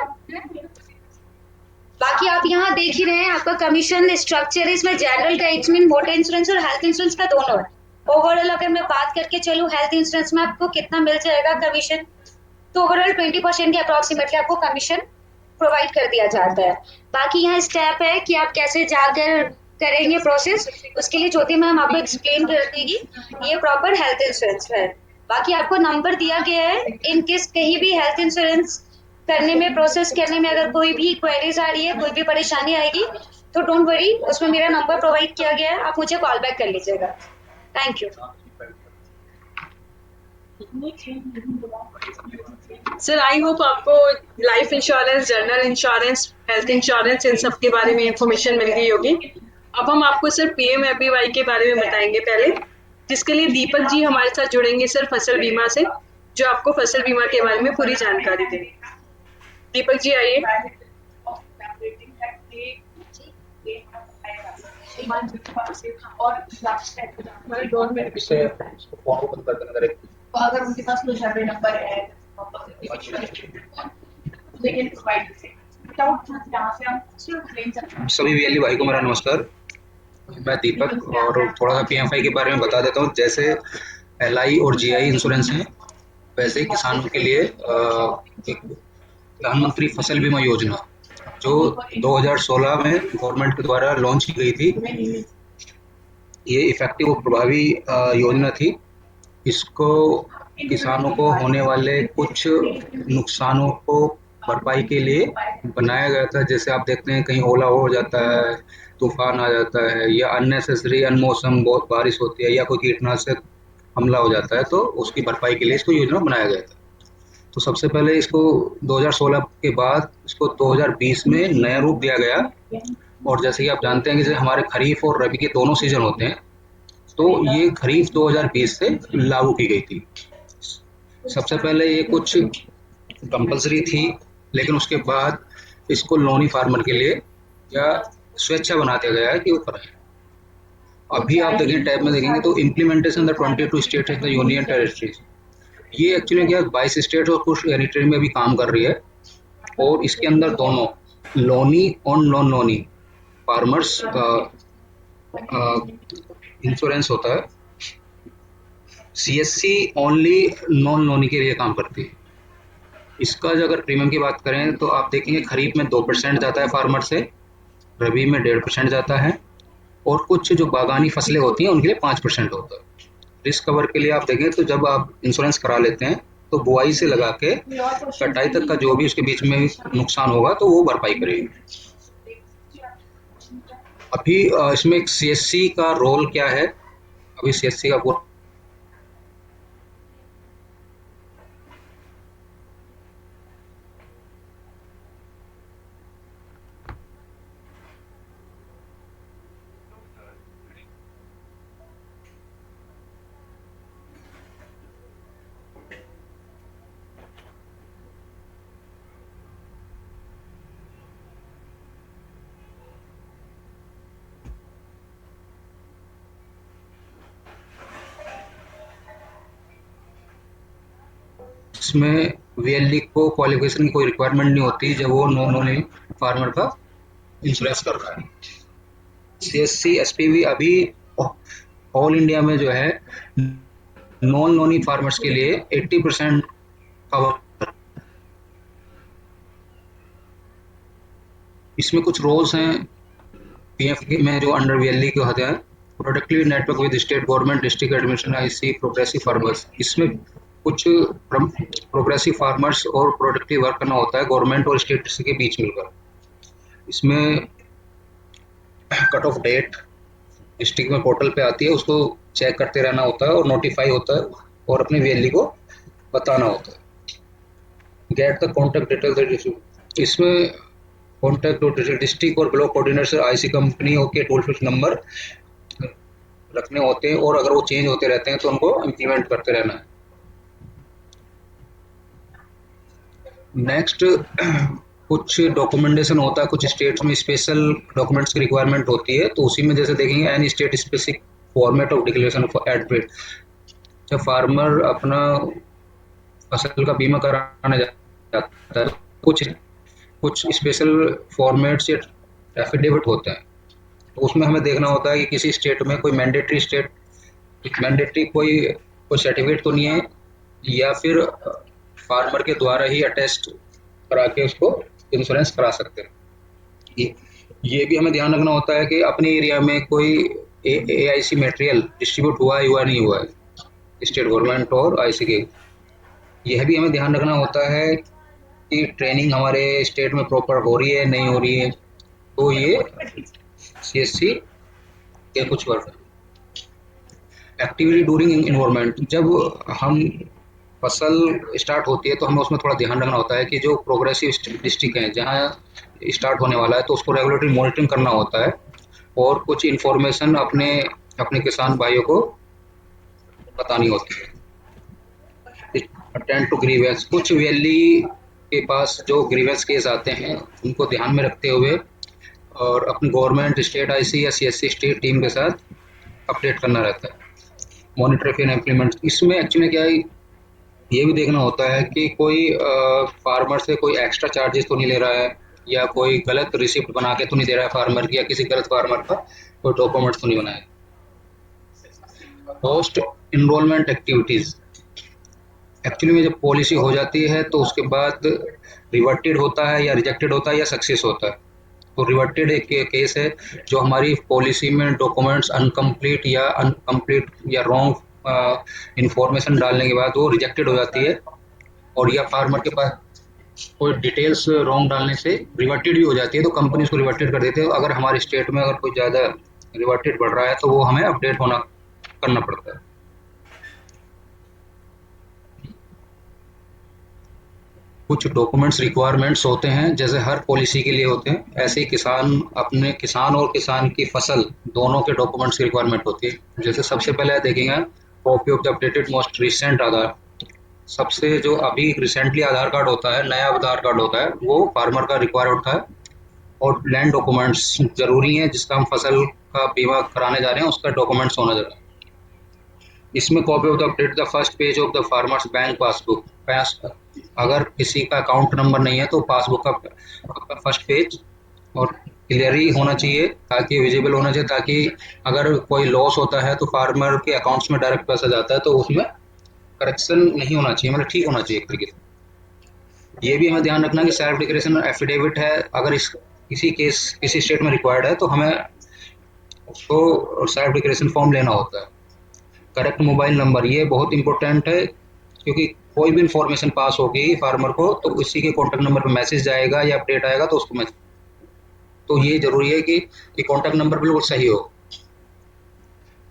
बाकी आप यहाँ देख ही रहे हैं आपका कमीशन स्ट्रक्चर है, इसमें जनरल का इट्स मीन मोटर इंश्योरेंस और हेल्थ इंश्योरेंस का दोनों है। ओवरऑल अगर मैं बात करके चलूँ हेल्थ इंश्योरेंस में आपको कितना मिल जाएगा कमीशन, तो ओवरऑल 20% के अप्रोक्सीमेटली आपको कमीशन प्रोवाइड कर दिया जाता है। बाकी यहाँ स्टेप है कि आप कैसे जाकर करेंगे प्रोसेस, उसके लिए ज्योति मैम आपको एक्सप्लेन कर देगी। ये प्रॉपर हेल्थ इंश्योरेंस है। बाकी आपको नंबर दिया गया है, इन केस कहीं भी हेल्थ इंश्योरेंस करने में, प्रोसेस करने में अगर कोई भी क्वेरीज आ रही है, कोई भी परेशानी आएगी तो डोंट वरी, उसमें मेरा नंबर प्रोवाइड किया गया है, आप मुझे कॉल बैक कर लीजिएगा। Thank you. Sir I hope आपको life insurance, general insurance, health insurance इन सब के बारे में इंफॉर्मेशन मिल गई होगी। अब हम आपको सर PMAPY के बारे में बताएंगे पहले, जिसके लिए दीपक जी हमारे साथ जुड़ेंगे सर फसल बीमा से, जो आपको फसल बीमा के बारे में पूरी जानकारी देंगे। दीपक जी आइए। अगर उनके पास कोई सर्वे नंबर है सभी वीएलई भाई को मेरा नमस्कार। मैं दीपक, और थोड़ा सा PMFI के बारे में बता देता हूँ। जैसे LI और GI इंश्योरेंस है, वैसे ही किसानों के लिए प्रधानमंत्री फसल बीमा योजना जो 2016 में गवर्नमेंट के द्वारा लॉन्च की गई थी, ये इफेक्टिव और प्रभावी योजना थी। इसको किसानों को होने वाले कुछ नुकसानों को भरपाई के लिए बनाया गया था। जैसे आप देखते हैं कहीं ओला हो जाता है, तूफान आ जाता है, या अननेसेसरी अनमौसम बहुत बारिश होती है, या कोई कीटनाशक हमला हो जाता है, तो उसकी भरपाई के लिए इसको योजना बनाया गया था। तो सबसे पहले इसको 2016 के बाद इसको 2020 में नया रूप दिया गया। और जैसे कि आप जानते हैं कि जैसे हमारे खरीफ और रबी के दोनों सीजन होते हैं, तो ये खरीफ 2020 से लागू की गई थी। सबसे पहले ये कुछ कंपलसरी थी, लेकिन उसके बाद इसको लोनी फार्मर के लिए या स्वेच्छा बना दिया गया है कि वो करें। अभी आप देखें टैब में देखेंगे तो implementation the 22 states the union territories, ये एक्चुअली क्या 22 स्टेट और कुछ टेरिटरी में भी काम कर रही है। और इसके अंदर दोनों लोनी और नॉन लोनी फार्मर्स इंश्योरेंस होता है। CSC ओनली नॉन लोनी के लिए काम करती है। इसका जो अगर प्रीमियम की बात करें तो आप देखेंगे खरीफ में 2% जाता है फार्मर से, रबी में 1.5% जाता है, और कुछ जो बागानी फसलें होती हैं उनके लिए 5% होता है। रिस्क कवर के लिए आप देखें तो जब आप इंश्योरेंस करा लेते हैं तो बुआई से लगा के कटाई तक का जो भी उसके बीच में नुकसान होगा तो वो भरपाई करेगी। अभी इसमें CSC का रोल क्या है, अभी CSC का पूरा इसमें VLE को क्वालिफिकेशन की कोई रिक्वायरमेंट नहीं होती जब वो नॉन फार्मर का इंश्योरेंस कर रहा है। CSC SPV अभी ऑल इंडिया में जो है नॉन लोनी फार्मर्स के लिए 80% कवर। इसमें कुछ रोल्स हैं PF में जो अंडर VLE के होते हैं, productive network with state government, district administration, IC, progressive farmers. इसमें कुछ प्रोग्रेसिव फार्मर्स और प्रोडक्टिव वर्क करना होता है गवर्नमेंट और स्टेट के बीच मिलकर। इसमें कट ऑफ डेट डिस्ट्रिक्ट में पोर्टल पे आती है, उसको चेक करते रहना होता है और नोटिफाई होता है और अपने VLE को बताना होता है। गेट द कॉन्टैक्ट डिटेल, इसमें कॉन्टैक्ट डिस्ट्रिक्ट और ब्लॉक कोऑर्डिनेटर IC कंपनी के टोल फ्री नंबर रखने होते हैं, और अगर वो चेंज होते रहते हैं तो उनको इम्प्लीमेंट करते रहना है। नेक्स्ट कुछ डॉक्यूमेंटेशन होता है, कुछ स्टेट्स में स्पेशल डॉक्यूमेंट्स की रिक्वायरमेंट होती है, तो उसी में जैसे देखेंगे any state specific format of declaration for admit. जब फार्मर अपना फसल का बीमा कराने जाता है कुछ स्पेशल फॉर्मेट्स या एफिडेविट होते हैं, तो उसमें हमें देखना होता है कि किसी स्टेट में कोई मैंडेटरी कोई सर्टिफिकेट तो नहीं है, या फिर फार्मर के द्वारा ही अटेस्ट करा के उसको इंश्योरेंस करा सकते हैं। ये भी हमें ध्यान रखना होता है कि अपने एरिया में कोई AIC मटेरियल डिस्ट्रीब्यूट हुआ है या नहीं हुआ है, स्टेट गवर्नमेंट और IC के। यह भी हमें ध्यान रखना होता है कि ट्रेनिंग हमारे स्टेट में प्रॉपर हो रही है नहीं हो रही है। तो ये CSC के कुछ वर्क। एक्टिविटी ड्यूरिंग इन्वॉल्वमेंट, जब हम फसल स्टार्ट होती है तो हमें उसमें थोड़ा ध्यान रखना होता है कि जो प्रोग्रेसिव डिस्ट्रिक्ट हैं जहाँ स्टार्ट होने वाला है तो उसको रेगुलेटरी मॉनिटरिंग करना होता है और कुछ इन्फॉर्मेशन अपने किसान भाइयों को बतानी होती है। अटेंड टू ग्रीवेंस, कुछ वैली के पास जो ग्रीवेंस केस आते हैं उनको ध्यान में रखते हुए और अपनी गवर्नमेंट स्टेट IC या CSC स्टेट टीम के साथ अपडेट करना रहता है। मॉनिटरिंग एंड इम्प्लीमेंट, इसमें एक्चुअली क्या है ये भी देखना होता है कि कोई फार्मर से कोई एक्स्ट्रा चार्जेस तो नहीं ले रहा है या कोई गलत रिसिप्ट बना के तो नहीं दे रहा है फार्मर की, या किसी गलत फार्मर का कोई डॉक्यूमेंट तो नहीं बनाया। पोस्ट इनरोलमेंट एक्टिविटीज, एक्चुअली में जब पॉलिसी हो जाती है तो उसके बाद रिवर्टेड होता है या रिजेक्टेड होता है या सक्सेस होता है। तो रिवर्टेड एक केस है जो हमारी पॉलिसी में डॉक्यूमेंट्स अनकम्प्लीट या रॉन्ग इंफॉर्मेशन डालने के बाद वो रिजेक्टेड हो जाती है, और या फार्मर के पास कोई डिटेल्स रॉन्ग डालने से रिवर्टेड भी हो जाती है तो कंपनी उसको रिवर्टेड कर देते हैं। अगर हमारे स्टेट में अगर कोई ज़्यादा रिवर्टेड बढ़ रहा है तो वो हमें अपडेट करना पड़ता है। कुछ डॉक्यूमेंट्स रिक्वायरमेंट्स होते हैं जैसे हर पॉलिसी के लिए होते हैं, ऐसे ही किसान और किसान की फसल दोनों के डॉक्यूमेंट्स की रिक्वायरमेंट होती है। जैसे सबसे पहले देखेंगे copy of the updated most recent Aadhaar, सबसे जो अभी रिसेंटली आधार कार्ड होता है, नया आधार कार्ड होता है, वो फार्मर का रिक्वायर होता है। और लैंड डॉक्यूमेंट्स जरूरी हैं, जिसका हम फसल का बीमा कराने जा रहे हैं उसका डॉक्यूमेंट्स होना जरूरी है। इसमें copy of the update the first page of the farmers bank passbook, अगर किसी का अकाउंट नंबर नहीं है तो पासबुक का फर्स्ट पेज और क्लियरली होना चाहिए ताकि विजिबल होना चाहिए, ताकि अगर कोई लॉस होता है तो फार्मर के अकाउंट्स में डायरेक्ट पैसा जाता है तो उसमें करेक्शन नहीं होना चाहिए, मतलब ठीक होना चाहिए एक तरीके से। ये भी हमें ध्यान रखना कि सेल्फ डिक्लेरेशन एफिडेविट है, अगर किसी स्टेट में रिक्वायर्ड है तो हमें उसको सेल्फ डिक्लेरेशन फॉर्म लेना होता है। करेक्ट मोबाइल नंबर, ये बहुत इंपॉर्टेंट है क्योंकि कोई भी इंफॉर्मेशन पास होगी फार्मर को तो उसी के कॉन्टैक्ट नंबर पर मैसेज जाएगा या अपडेट आएगा तो उसको तो ये जरूरी है कि कॉन्टैक्ट नंबर बिल्कुल सही हो।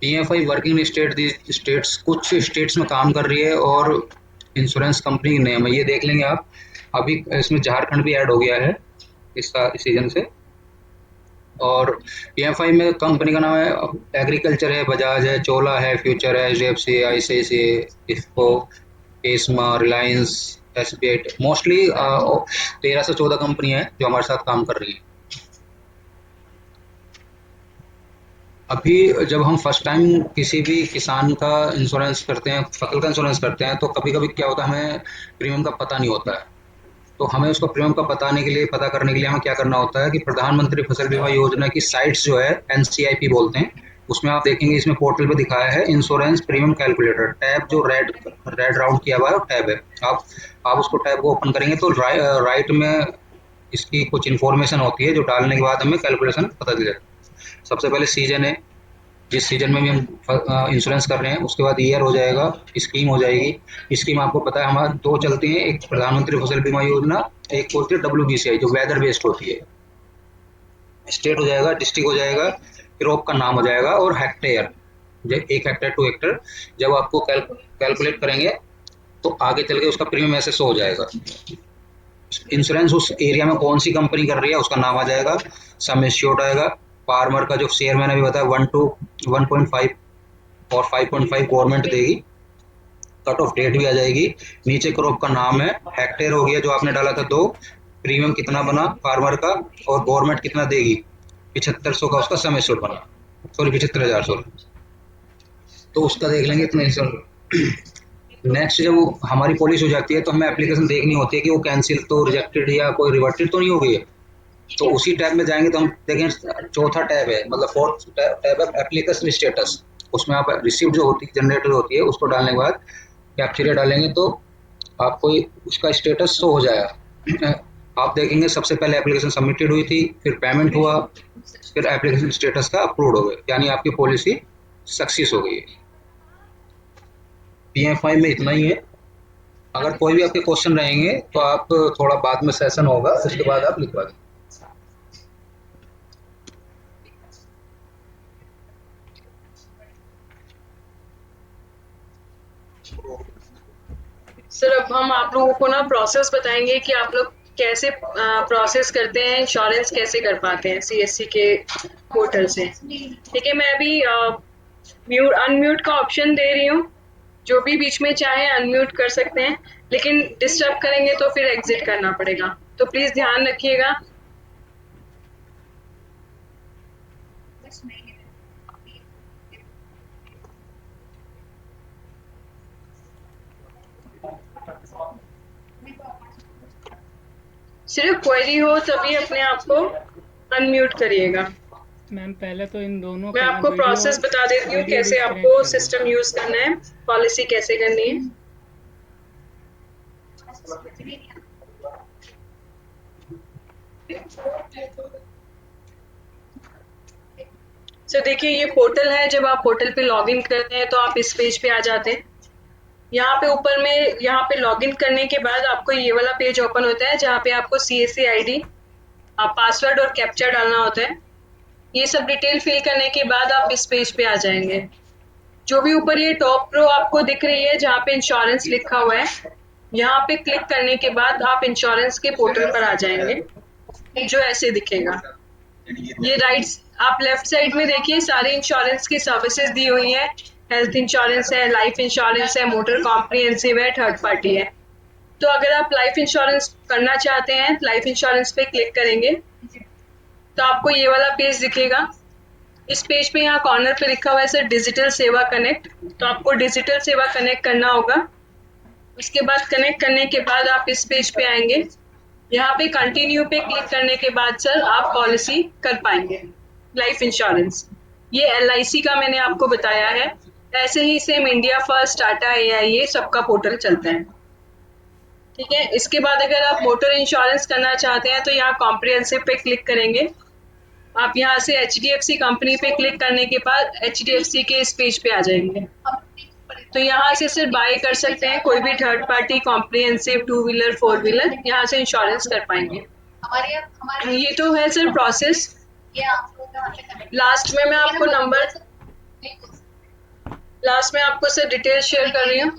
PFI वर्किंग स्टेट्स, कुछ स्टेट्स में काम कर रही है और इंश्योरेंस कंपनी नेम है, ये देख लेंगे आप। अभी इसमें झारखंड भी ऐड हो गया है इस सीजन से। और PFI में कंपनी का नाम है एग्रीकल्चर है, बजाज है, चोला है, फ्यूचर है, HDFC, ICICI, IFFCO, ESMA, Reliance, SBI। Mostly 13 से 14 कंपनी है जो हमारे साथ काम कर रही है। अभी जब हम फर्स्ट टाइम किसी भी किसान का इंश्योरेंस करते हैं, फसल का इंश्योरेंस करते हैं, तो कभी कभी क्या होता है हमें प्रीमियम का पता नहीं होता है। तो हमें उसको प्रीमियम का पता करने के लिए हमें क्या करना होता है कि प्रधानमंत्री फसल बीमा योजना की साइट्स जो है NCIP बोलते हैं, उसमें आप देखेंगे इसमें पोर्टल पे दिखाया है इंश्योरेंस प्रीमियम कैलकुलेटर, टैब जो रेड राउंड किया हुआ है टैब है। आप उसको टैब को ओपन करेंगे तो राइट में इसकी कुछ इन्फॉर्मेशन होती है जो डालने के बाद हमें कैलकुलेशन पता चल जाता है। सबसे पहले सीजन है, जिस सीजन में भी हम इंश्योरेंस कर रहे हैं, उसके बाद ईयर हो जाएगा, स्कीम हो जाएगी। स्कीम आपको पता है हमारे 2 चलती हैं, एक प्रधानमंत्री फसल बीमा योजना, एक होती है WBCI जो वेदर बेस्ड होती है। स्टेट हो जाएगा, डिस्ट्रिक्ट हो जाएगा, क्रॉप का नाम हो जाएगा और हेक्टेयर, 1 हेक्टेयर 2 हेक्टेयर। जब आपको कैलकुलेट करेंगे तो आगे चल के उसका प्रीमियम ऐसे शो हो जाएगा। इंश्योरेंस उस एरिया में कौन सी कंपनी कर रही है उसका नाम आ जाएगा, सम एश्योर्ड आएगा, फार्मर का जो शेयर मैंने अभी बताया 1 to 1.5 और 5.5 गवर्नमेंट देगी, कट ऑफ डेट भी आ जाएगी। नीचे क्रॉप का नाम है, हेक्टेयर हो गया जो आपने डाला था 2, प्रीमियम कितना बना फार्मर का और गवर्नमेंट कितना देगी, 7500 का उसका सम एश्योर्ड बना, सॉरी 75,000। तो उसका देख लेंगे इतना इंश्योरेंस। नेक्स्ट जब हमारी पॉलिसी हो जाती है तो हमें एप्लीकेशन देखनी होती है कि वो कैंसिल तो रिजेक्टेड या कोई रिवर्टेड तो नहीं हो गई है। तो उसी टैब में जाएंगे तो हम देखें 4था टैब है, मतलब 4th टैब है एप्लीकेशन स्टेटस। उसमें आप रिसीप्ट जो होती है जनरेटर होती है उसको डालने के बाद कैप्चरिया डालेंगे तो आपको उसका स्टेटस शो हो जाएगा। आप देखेंगे सबसे पहले एप्लीकेशन सबमिटेड हुई थी, फिर पेमेंट हुआ, फिर एप्लीकेशन स्टेटस का अप्रूव्ड हो गया, यानी आपकी पॉलिसी सक्सेस हो गई है। PMFI में इतना ही है। अगर कोई भी आपके क्वेश्चन रहेंगे तो आप थोड़ा बाद में सेशन होगा, उसके बाद आप लिखवा दें। सर अब हम आप लोगों को ना प्रोसेस बताएंगे कि आप लोग कैसे प्रोसेस करते हैं, इंश्योरेंस कैसे कर पाते हैं CSC के पोर्टल से। ठीक है, मैं अभी अनम्यूट का ऑप्शन दे रही हूँ, जो भी बीच में चाहे अनम्यूट कर सकते हैं, लेकिन डिस्टर्ब करेंगे तो फिर एग्जिट करना पड़ेगा, तो प्लीज ध्यान रखिएगा। सिर्फ क्वेरी हो तभी अपने आप को अनम्यूट करिएगा। मैम पहले तो इन दोनों मैं का आपको वीडियो प्रोसेस बता देती हूँ वीडियो कैसे डिस्कनेक्ट आपको कर दो। सिस्टम यूज करना है, पॉलिसी कैसे करनी है। देखिए ये पोर्टल है, जब आप पोर्टल पे लॉगिन करते हैं तो आप इस पेज पे आ जाते हैं। यहाँ पे ऊपर में यहाँ पे लॉगिन करने के बाद आपको ये वाला पेज ओपन होता है, जहाँ पे आपको CSC ID, पासवर्ड और कैप्चा डालना होता है। ये सब डिटेल फिल करने के बाद आप इस पेज पे आ जाएंगे। जो भी ऊपर ये टॉप रो आपको दिख रही है जहाँ पे इंश्योरेंस लिखा हुआ है, यहाँ पे क्लिक करने के बाद आप इंश्योरेंस के पोर्टल पर आ जाएंगे, जो ऐसे दिखेगा। ये आप लेफ्ट साइड में देखिए सारे इंश्योरेंस की सर्विसेज दी हुई है। हेल्थ इंश्योरेंस है, लाइफ इंश्योरेंस है, मोटर कॉम्प्रिहेंसिव है, थर्ड पार्टी है। तो अगर आप लाइफ इंश्योरेंस करना चाहते हैं, लाइफ इंश्योरेंस पे क्लिक करेंगे तो आपको ये वाला पेज दिखेगा। इस पेज पे यहाँ कॉर्नर पे लिखा हुआ है सर डिजिटल सेवा कनेक्ट, तो आपको डिजिटल सेवा कनेक्ट करना होगा। उसके बाद कनेक्ट करने के बाद आप इस पेज पे आएंगे। यहाँ पे कंटिन्यू पे क्लिक करने के बाद सर आप पॉलिसी कर पाएंगे लाइफ इंश्योरेंस। ये LIC का मैंने आपको बताया है, ऐसे ही same India first, Tata AIA सबका पोर्टल चलता है। ठीक है, इसके बाद अगर आप मोटर इंश्योरेंस करना चाहते हैं तो यहाँ कॉम्प्रिहेंसिव पे क्लिक करेंगे। आप यहाँ से HDFC कंपनी पे क्लिक करने के बाद HDFC के इस पेज पे आ जाएंगे। तो यहाँ से सिर्फ बाय कर सकते हैं, कोई भी third party comprehensive 2 wheeler 4 wheeler यहाँ से इंश्योरेंस कर पाएंगे। ये तो है सर प्रोसेस। लास्ट में मैं आपको सर डिटेल शेयर कर रही हूँ।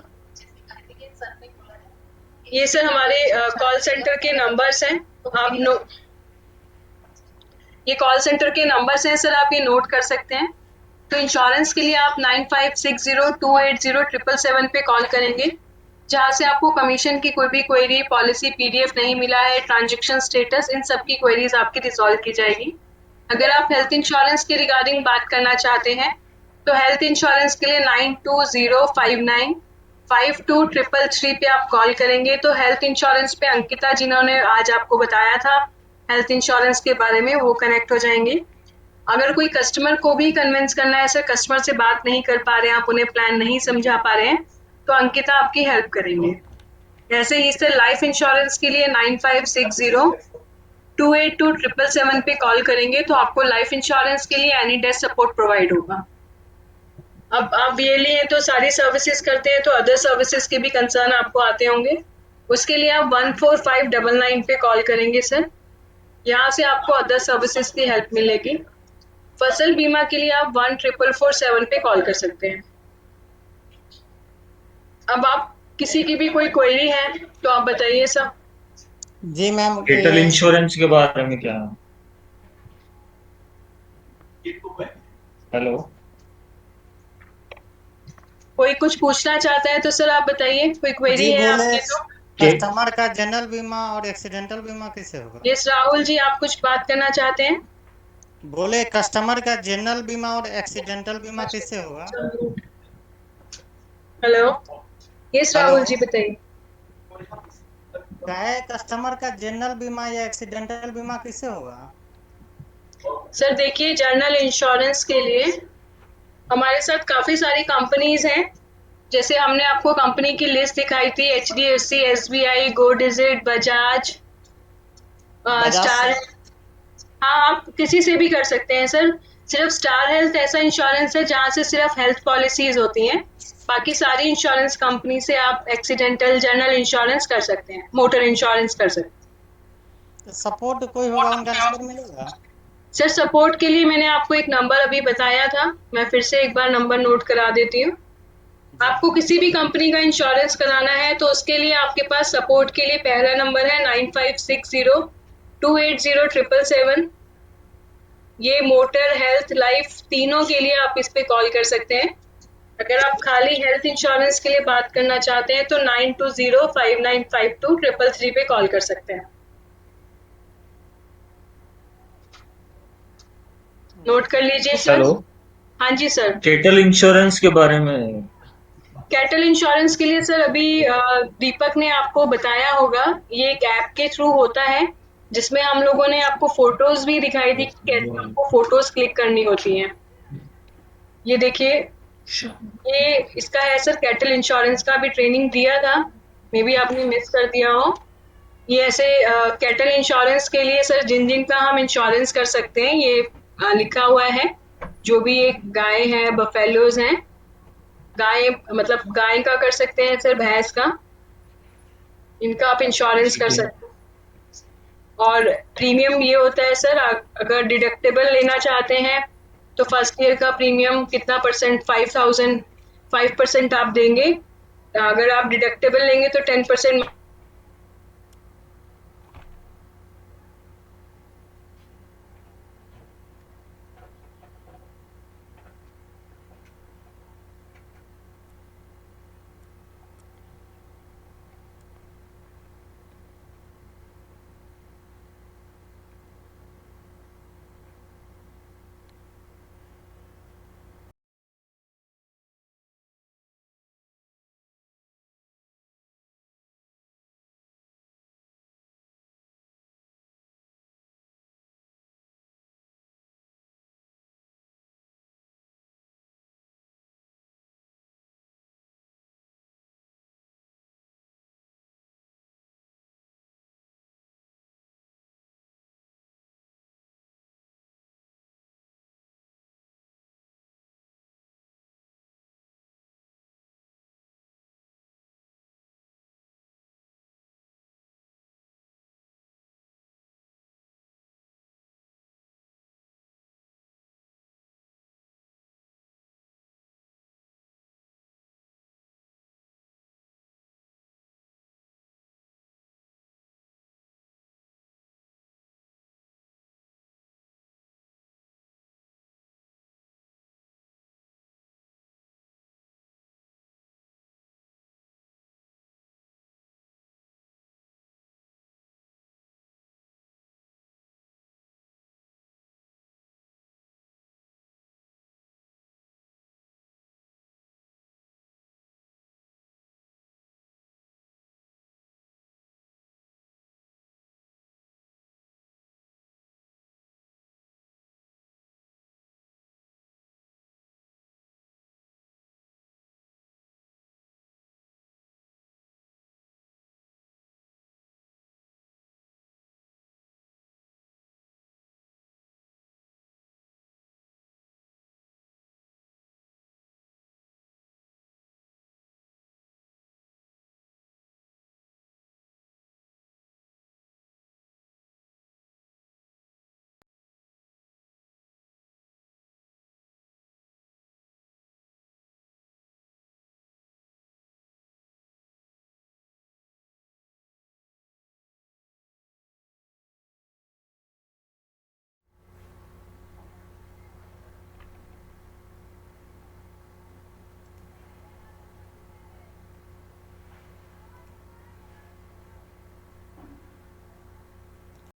ये सर हमारे कॉल सेंटर के नंबर्स हैं, ये कॉल सेंटर के नंबर्स हैं सर, आप ये नोट कर सकते हैं। तो इंश्योरेंस के लिए आप 9560280777 पे कॉल करेंगे, जहाँ से आपको कमीशन की कोई भी क्वेरी, पॉलिसी PDF नहीं मिला है, ट्रांजैक्शन स्टेटस, इन सब की क्वेरीज आपकी रिजॉल्व की जाएगी। अगर आप हेल्थ इंश्योरेंस के रिगार्डिंग बात करना चाहते हैं तो हेल्थ इंश्योरेंस के लिए 9205952333 पे आप कॉल करेंगे। तो हेल्थ इंश्योरेंस पे अंकिता जिन्होंने आज आपको बताया था हेल्थ इंश्योरेंस के बारे में, वो कनेक्ट हो जाएंगे। अगर कोई कस्टमर को भी कन्विंस करना है सर, कस्टमर से बात नहीं कर पा रहे हैं, आप उन्हें प्लान नहीं समझा पा रहे हैं, तो अंकिता आपकी हेल्प करेंगे। ऐसे ही सर लाइफ इंश्योरेंस के लिए 9560282777 पे कॉल करेंगे तो आपको लाइफ इंश्योरेंस के लिए एनी डेथ सपोर्ट प्रोवाइड होगा। अब आप ये लिए तो सारी सर्विसेज करते हैं, तो अदर सर्विसेज के भी कंसर्न आपको आते होंगे। उसके लिए आप 14599 पे कॉल करेंगे सर, यहाँ से आपको अदर सर्विसेज की हेल्प मिलेगी। फसल बीमा के लिए आप 14447 पे कॉल कर सकते हैं। अब आप किसी की भी कोई क्वेरी है तो आप बताइए सर। जी मैम, डिजिटल इंश्योरेंस के बारे में क्या? हेलो, कोई कुछ पूछना चाहता है तो सर आप बताइए, कोई क्वेरी है आपकी तो। कस्टमर का जनरल बीमा और एक्सीडेंटल बीमा कैसे होगा? यस राहुल जी, आप कुछ बात करना चाहते हैं? बोले कस्टमर का जनरल बीमा और एक्सीडेंटल बीमा कैसे होगा? हेलो, यस राहुल जी बताइए। क्या है कस्टमर का जनरल बीमा या एक्सीडेंटल बीमा कैसे होगा? सर देखिए, जनरल इंश्योरेंस के लिए हमारे साथ काफी सारी कंपनीज हैं। जैसे हमने आपको कंपनी की लिस्ट दिखाई थी, HDFC, SBI, गो डिजिट, बजाज, स्टार, हाँ आप किसी से भी कर सकते हैं सर। सिर्फ स्टार हेल्थ ऐसा इंश्योरेंस है जहाँ से सिर्फ हेल्थ पॉलिसीज होती हैं, बाकी सारी इंश्योरेंस कंपनी से आप एक्सीडेंटल जनरल इंश्योरेंस कर सकते हैं, मोटर इंश्योरेंस कर सकते हैं। सपोर्ट कोई होगा उनका नंबर मिलेगा? सर सपोर्ट के लिए मैंने आपको एक नंबर अभी बताया था, मैं फिर से एक बार नंबर नोट करा देती हूँ। आपको किसी भी कंपनी का इंश्योरेंस कराना है तो उसके लिए आपके पास सपोर्ट के लिए पहला नंबर है 9560280777। ये मोटर, हेल्थ, लाइफ तीनों के लिए आप इस पे कॉल कर सकते हैं। अगर आप खाली हेल्थ इंश्योरेंस के लिए बात करना चाहते हैं तो 9205952333 पे कॉल कर सकते हैं। नोट कर लीजिए सर। हेलो, हाँ जी सर। कैटल इंश्योरेंस के बारे में? कैटल इंश्योरेंस के लिए सर अभी दीपक ने आपको बताया होगा, ये एक ऐप के थ्रू होता है जिसमें हम लोगों ने आपको फोटोज भी दिखाई दी कि कैसे आपको फोटोज क्लिक करनी होती हैं। ये देखिए, ये इसका है सर, कैटल इंश्योरेंस का भी ट्रेनिंग दिया था, मे बी आपने मिस कर दिया हो। ये ऐसे कैटल इंश्योरेंस के लिए सर जिन जिन का हम इंश्योरेंस कर सकते हैं ये लिखा हुआ है। जो भी एक गाय है, बफेलोज हैं, गाय मतलब गाय का कर सकते हैं सर, भैंस का, इनका आप इंश्योरेंस कर सकते हैं। और प्रीमियम ये होता है सर, अगर डिडक्टेबल लेना चाहते हैं तो फर्स्ट ईयर का प्रीमियम कितना परसेंट, 5% आप देंगे। अगर आप डिडक्टेबल लेंगे तो 10%